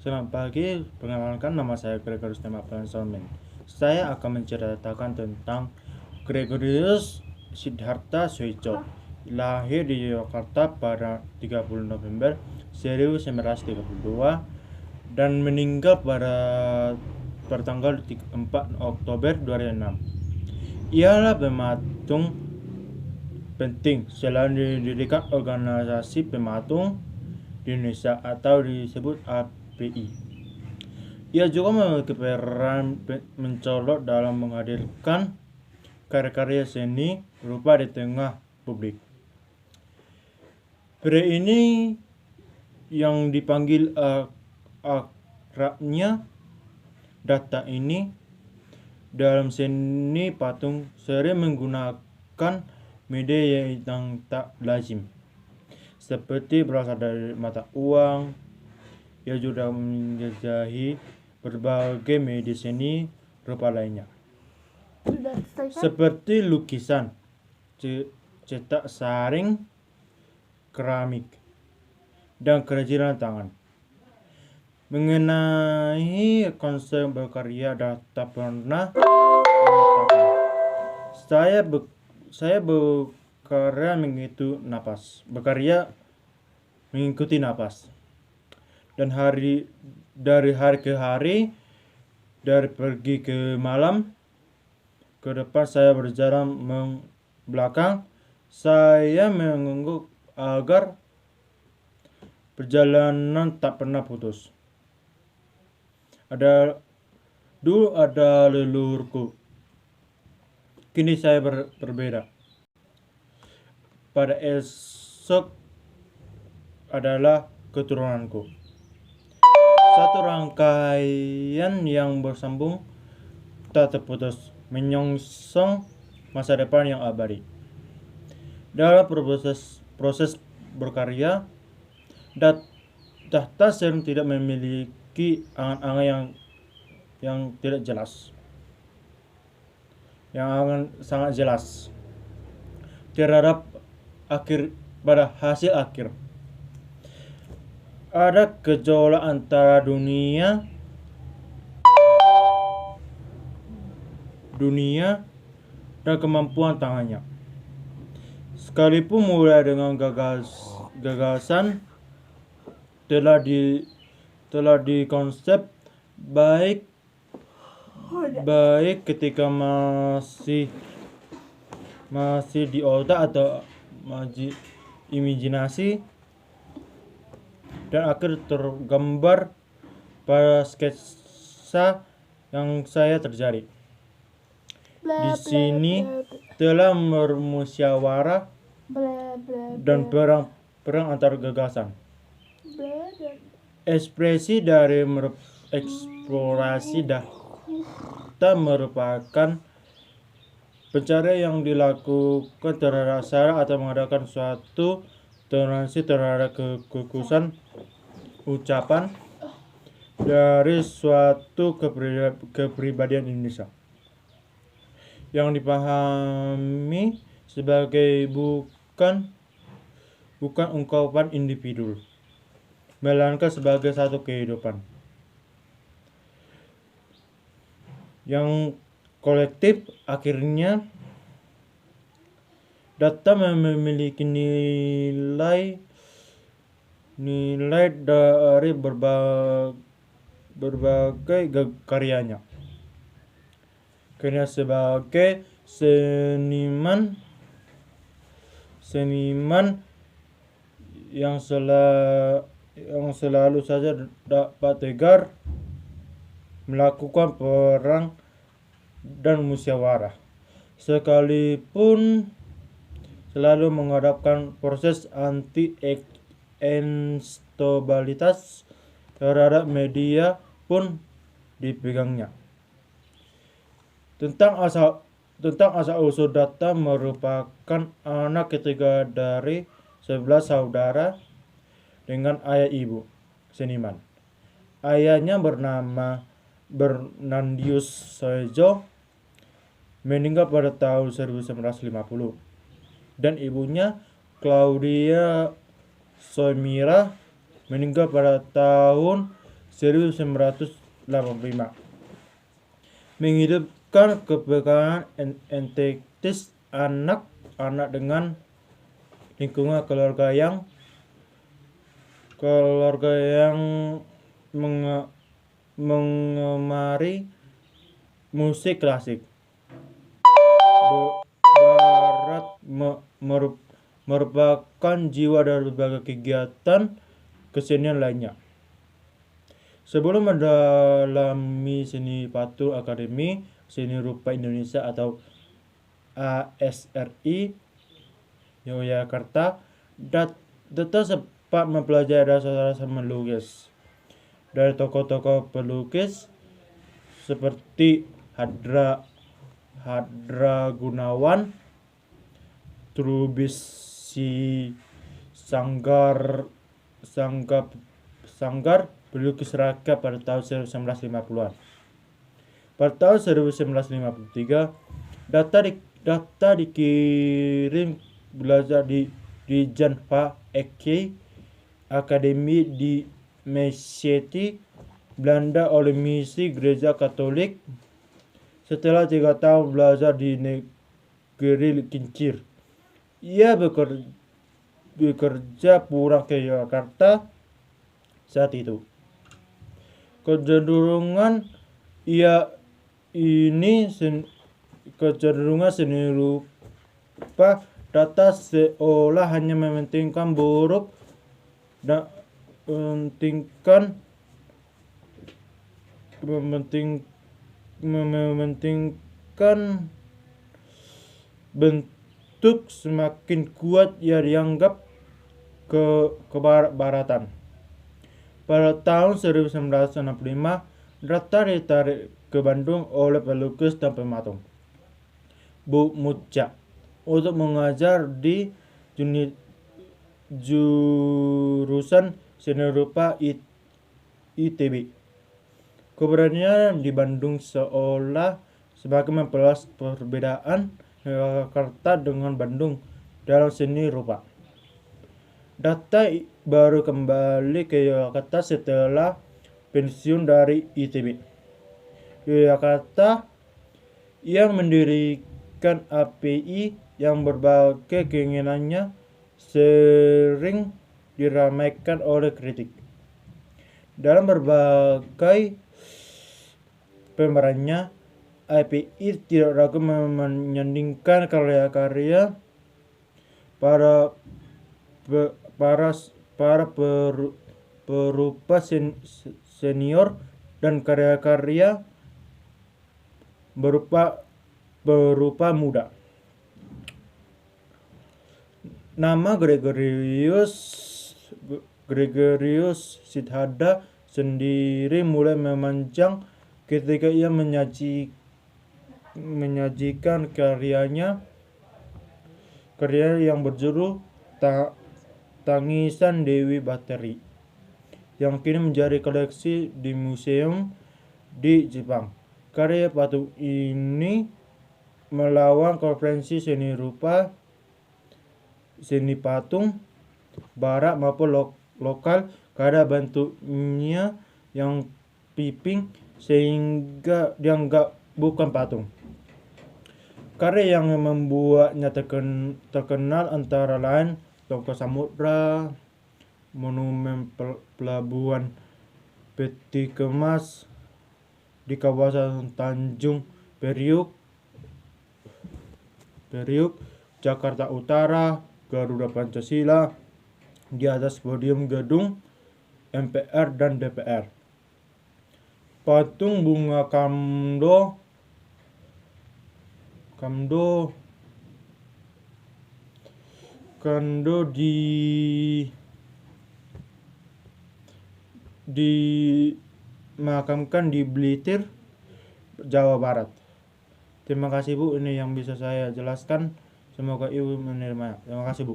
Selamat pagi, perkenalkan nama saya Gregorius Temapan Solmen. Saya akan menceritakan tentang Gregorius Siddhartha Soejo. Lahir di Yogyakarta pada 30 November 1932 dan meninggal pada tanggal 4 Oktober 2006. Ialah pematung penting selain didirikan organisasi pematung di Indonesia atau disebut API. Ia juga memiliki peran mencolok dalam menghadirkan karya-karya seni berupa di tengah publik. Pria ini yang dipanggil akrabnya Datta ini dalam seni patung sering menggunakan media yang tak lazim, seperti berasal dari mata uang. Ia juga menjelajahi berbagai media seni rupa lainnya, seperti lukisan, cetak saring, keramik, dan kerajinan tangan. Mengenai konsep berkarya, Datta pernah mengatakan, saya berkarya mengikuti napas. Dan dari hari ke hari, dari pagi ke malam, ke depan saya berjalan belakang. Saya menunggu agar perjalanan tak pernah putus. Dulu ada leluhurku, kini saya berbeda. Pada esok adalah keturunanku. Satu rangkaian yang bersambung tak terputus, menyongsong masa depan yang abadi. Dalam proses berkarya, Datta sering tidak memiliki angan-angan yang tidak jelas, yang sangat jelas terhadap hasil akhir. Ada gejolak antara dunia dan kemampuan tangannya. Sekalipun mulai dengan gagasan telah dikonsep baik ketika masih di otak atau imajinasi, dan akhir tergambar pada sketsa yang saya terjadi. Di sini telah bermusyawarah dan perang antar gagasan. Ekspresi dari eksplorasi Datta merupakan pencarian yang dilakukan terhadap syarat atau mengadakan suatu toleransi terhadap kekhususan ucapan dari suatu kepribadian Indonesia yang dipahami sebagai bukan ungkapan individu, melainkan sebagai satu kehidupan yang kolektif. Akhirnya Datta memiliki nilai dari berbagai karyanya. Karena sebagai seniman yang selalu saja dapat tegar melakukan perang dan musyawarah, sekalipun selalu menghadapkan proses anti-instabilitas terhadap media pun dipegangnya. Tentang asal-usul Datta, merupakan anak ketiga dari 11 saudara dengan ayah ibu seniman. Ayahnya bernama Bernardius Soejo, meninggal pada tahun 1950, dan ibunya Claudia Soemira meninggal pada tahun 1985. Menghidupkan kepekaan entitas anak-anak dengan lingkungan keluarga yang mengemari musik klasik barat merupakan jiwa dari berbagai kegiatan kesenian lainnya. Sebelum mendalami Seni Patung Akademi Seni Rupa Indonesia atau ASRI Yogyakarta, Data sempat mempelajari dasar-dasar melukis dari tokoh-tokoh pelukis seperti Hadra Gunawan, Trubisi Sanggar pelukis rakyat pada tahun 1950-an. Pada tahun 1953, data dikirim belajar di Jan van Eyck Academy di Maastricht, Belanda oleh misi Gereja Katolik. Setelah 3 tahun belajar di negeri kincir, ia bekerja pulang ke Yogyakarta saat itu. Kecenderungan seni rupa data seolah hanya mementingkan buruk dan mementingkan bentuk semakin kuat yang dianggap kebarat-baratan. Pada tahun 1965, Data ditarik ke Bandung oleh pelukis dan pematung Bu Mucha untuk mengajar di jurusan seni rupa ITB. Keberanian di Bandung seolah semakin memperluas perbedaan Yogyakarta dengan Bandung dalam seni rupa. Data baru kembali ke Yogyakarta setelah pensiun dari ITB. Yogyakarta yang mendirikan API yang berbagai keinginannya sering diramaikan oleh kritik. Dalam berbagai pemerannya, API tidak ragu menyandingkan karya-karya para perupa senior dan karya-karya berupa muda. Nama Gregorius Siddhartha sendiri mulai memanjang ketika ia menyajikan karyanya yang berjudul Tangisan Dewi Bateri, yang kini menjadi koleksi di museum di Jepang. Karya patung ini melawan konvensi seni rupa seni patung barat maupun lokal karena bentuknya yang piping sehingga dianggap bukan patung. Karya yang membuatnya terkenal antara lain Tongkat Samudra, Monumen Pelabuhan Peti Kemas di kawasan Tanjung Priuk, Jakarta Utara, Garuda Pancasila di atas podium gedung MPR dan DPR. Patung bunga Kamdo dimakamkan di Blitar, Jawa Barat. Terima kasih Bu, ini yang bisa saya jelaskan. Semoga Ibu menerima. Terima kasih Bu.